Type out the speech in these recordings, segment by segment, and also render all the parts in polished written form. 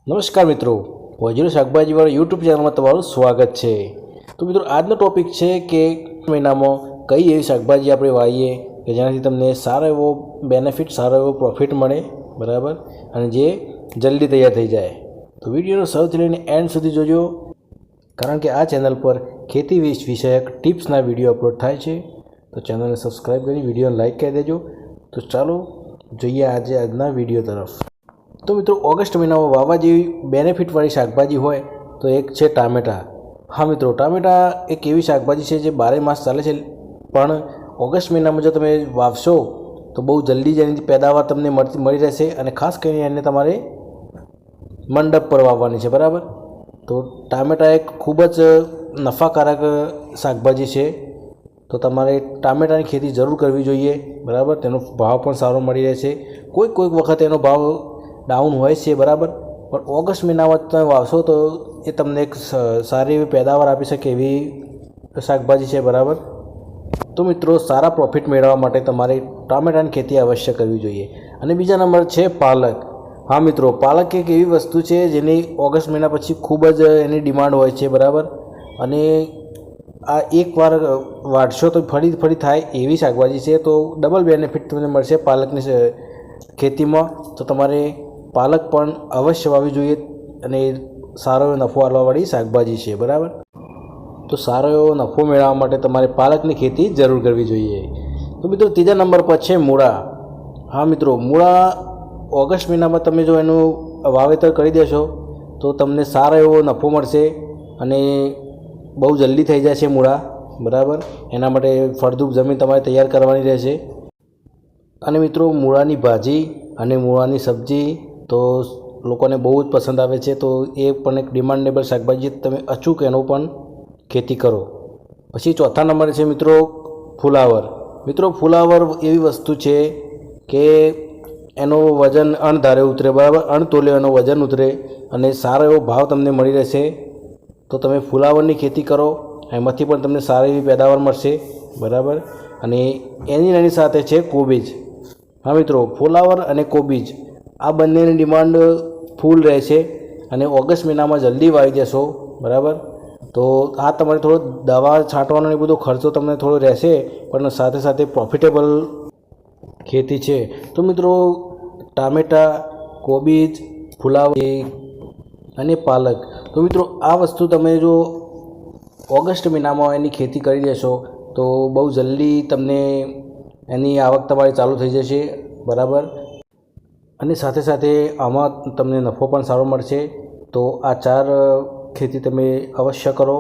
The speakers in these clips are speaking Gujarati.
નમસ્કાર મિત્રો, વજીરો શાકભાજીવાળા યુટ્યુબ ચેનલમાં તમારું સ્વાગત છે। તો મિત્રો આજનો ટોપિક છે કે મહિનામાં કઈ એવી શાકભાજી આપણે વાવીએ કે જેનાથી તમને સારો એવો બેનિફિટ, સારો એવો પ્રોફિટ મળે, બરાબર, અને જે જલ્દી તૈયાર થઈ જાય। તો વિડીયોનો સૌથી લઈને એન્ડ સુધી જોજો, કારણ કે આ ચેનલ પર ખેતી વિષયક ટિપ્સના વિડીયો અપલોડ થાય છે। તો ચેનલને સબસ્ક્રાઈબ કરી વિડીયોને લાઇક કરી દેજો। તો ચાલો જોઈએ આજના વિડીયો તરફ। તો મિત્રો, ઓગસ્ટ મહિનામાં વાવવા જેવી બેનિફિટવાળી શાકભાજી હોય તો એક છે ટામેટાં। હા મિત્રો, ટામેટાં એક એવી શાકભાજી છે જે 12 માસ ચાલે છે, પણ ઓગસ્ટ મહિનામાં જો તમે વાવશો તો બહુ જલ્દી જ એની પેદાવાર તમને મળી રહેશે, અને ખાસ કરીને એને તમારે મંડપ પર વાવવાની છે, બરાબર। તો ટામેટાં એક ખૂબ જ નફાકારક શાકભાજી છે, તો તમારે ટામેટાની ખેતી જરૂર કરવી જોઈએ, બરાબર। તેનો ભાવ પણ સારો મળી રહેશે। કોઈક વખત એનો ભાવ ડાઉન હોય છે, બરાબર, પણ ઓગસ્ટ મહિનામાં તમે વાવશો તો એ તમને એક સારી એવી પેદાવાર આપી શકે એવી શાકભાજી છે, બરાબર। તો મિત્રો, સારા પ્રોફિટ મેળવવા માટે તમારે ટામેટાની ખેતી અવશ્ય કરવી જોઈએ। અને બીજા નંબર છે પાલક। હા મિત્રો, પાલક એક એવી વસ્તુ છે જેની ઓગસ્ટ મહિના પછી ખૂબ જ એની ડિમાન્ડ હોય છે, બરાબર, અને આ એકવાર વાઢશો તો ફરી થાય એવી શાકભાજી છે। તો ડબલ બેનિફિટ તમને મળશે પાલકની ખેતીમાં। તો તમારે પાલક પણ અવશ્ય વાવવી જોઈએ, અને સારો એવો નફો આપવાવાળી શાકભાજી છે, બરાબર। તો સારો એવો નફો મેળવવા માટે તમારે પાલકની ખેતી જરૂર કરવી જોઈએ। તો મિત્રો, ત્રીજા નંબર પર છે મૂળા। હા મિત્રો, મૂળા ઓગસ્ટ મહિનામાં તમે જો એનું વાવેતર કરી દેશો તો તમને સારો એવો નફો મળશે, અને બહુ જલ્દી થઈ જાય છે મૂળા, બરાબર। એના માટે ફળદ્રુપ જમીન તમારે તૈયાર કરવાની રહેશે। અને મિત્રો, મૂળાની ભાજી અને મૂળાની સબ્જી તો લોકોને બહુ જ પસંદ આવે છે, તો એ પણ એક ડિમાન્ડેબલ શાકભાજી, તમે અચૂક એનો પણ ખેતી કરો। પછી ચોથા નંબરે છે મિત્રો ફુલાવર। મિત્રો, ફુલાવર એવી વસ્તુ છે કે એનો વજન અણધારે ઉતરે, બરાબર, અણતોલે એનો વજન ઉતરે, અને સારો એવો ભાવ તમને મળી રહેશે। તો તમે ફુલાવરની ખેતી કરો, એમાંથી પણ તમને સારી એવી પેદાવાર મળશે, બરાબર। અને એની સાથે છે કોબીજ। હા મિત્રો, ફુલાવર અને કોબીજ આ બંનેની ડિમાન્ડ ફૂલ રહેશે, અને ઓગસ્ટ મહિનામાં જલ્દી વાવી દેશો, બરાબર। તો આ તમારે થોડો દવા છાંટવાનો એ બધો ખર્ચો તમને થોડો રહેશે, પણ સાથે સાથે પ્રોફિટેબલ ખેતી છે। તો મિત્રો, ટામેટાં, કોબીજ, ફુલાવર અને પાલક, તો મિત્રો આ વસ્તુ તમે જો ઓગસ્ટ મહિનામાં એની ખેતી કરી દેશો તો બહુ જલ્દી તમને એની આવક તમારી ચાલુ થઈ જશે, બરાબર, અને સાથે સાથે આમાં તમને નફો પણ સારો મળશે। તો આ 4 ખેતી તમે અવશ્ય કરો,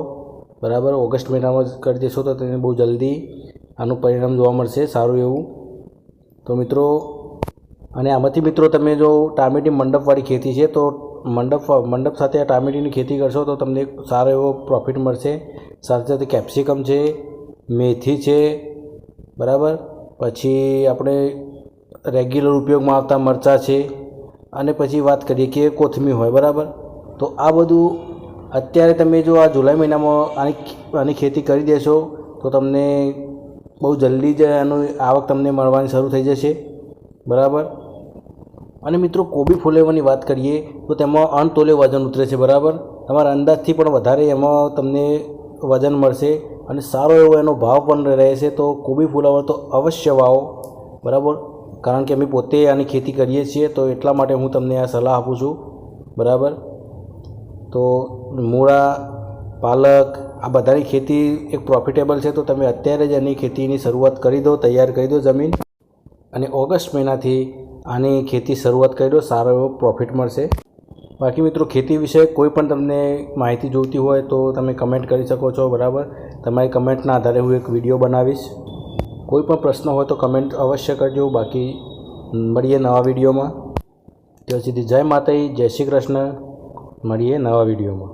બરાબર। ઓગસ્ટ મહિનામાં કરી દેશો તો તમને બહુ જલ્દી આનું પરિણામ જોવા મળશે, સારું એવું। તો મિત્રો, અને આમાંથી મિત્રો તમે જો ટામેટી મંડપવાળી ખેતી છે તો મંડપ સાથે આ ટામેટીની ખેતી કરશો તો તમને સારો એવો પ્રોફિટ મળશે। સાથે સાથે કેપ્સિકમ છે, મેથી છે, બરાબર, પછી આપણે રેગ્યુલર ઉપયોગમાં આવતા મરચાં છે, અને પછી વાત કરીએ કે કોથમીર હોય, બરાબર। તો આ બધું અત્યારે તમે જો આ જુલાઈ મહિનામાં આની ખેતી કરી દેશો તો તમને બહુ જલ્દી જ એનું આવક તમને મળવાની શરૂ થઈ જશે, બરાબર। અને મિત્રો, કોબી ફુલેવરની વાત કરીએ તો તેમાં અણતોલે વજન ઉતરે છે, બરાબર। તમારા અંદાજથી પણ વધારે એમાં તમને વજન મળશે, અને સારો એવો એનો ભાવ પણ રહેશે। તો કોબી ફુલાવર તો અવશ્ય વાવો, બરાબર, કારણ કે અમે પોતે આની ખેતી કરીએ છીએ, તો એટલા માટે હું તમને આ સલાહ આપું છું, બરાબર। તો મૂળા, પાલક આ બધાની ખેતી એક પ્રોફિટેબલ છે, તો તમે અત્યારે જ એની ખેતીની શરૂઆત કરી દો, તૈયાર કરી દો જમીન, અને ઓગસ્ટ મહિનાથી આની ખેતી શરૂઆત કરી દો, સારો એવો પ્રોફિટ મળશે। બાકી મિત્રો, ખેતી વિશે કોઈ પણ તમને માહિતી જોઈતી હોય તો તમે કમેન્ટ કરી શકો છો, બરાબર। તમારી કમેન્ટના આધારે હું એક વિડીયો બનાવીશ। કોઈ પણ પ્રશ્ન હોય તો કમેન્ટ અવશ્ય કરજો। બાકી મળીએ નવા વિડીયોમાં। ત્યાં સુધી જય માતાજી, જય શ્રી કૃષ્ણ, મળીએ નવા વિડીયોમાં।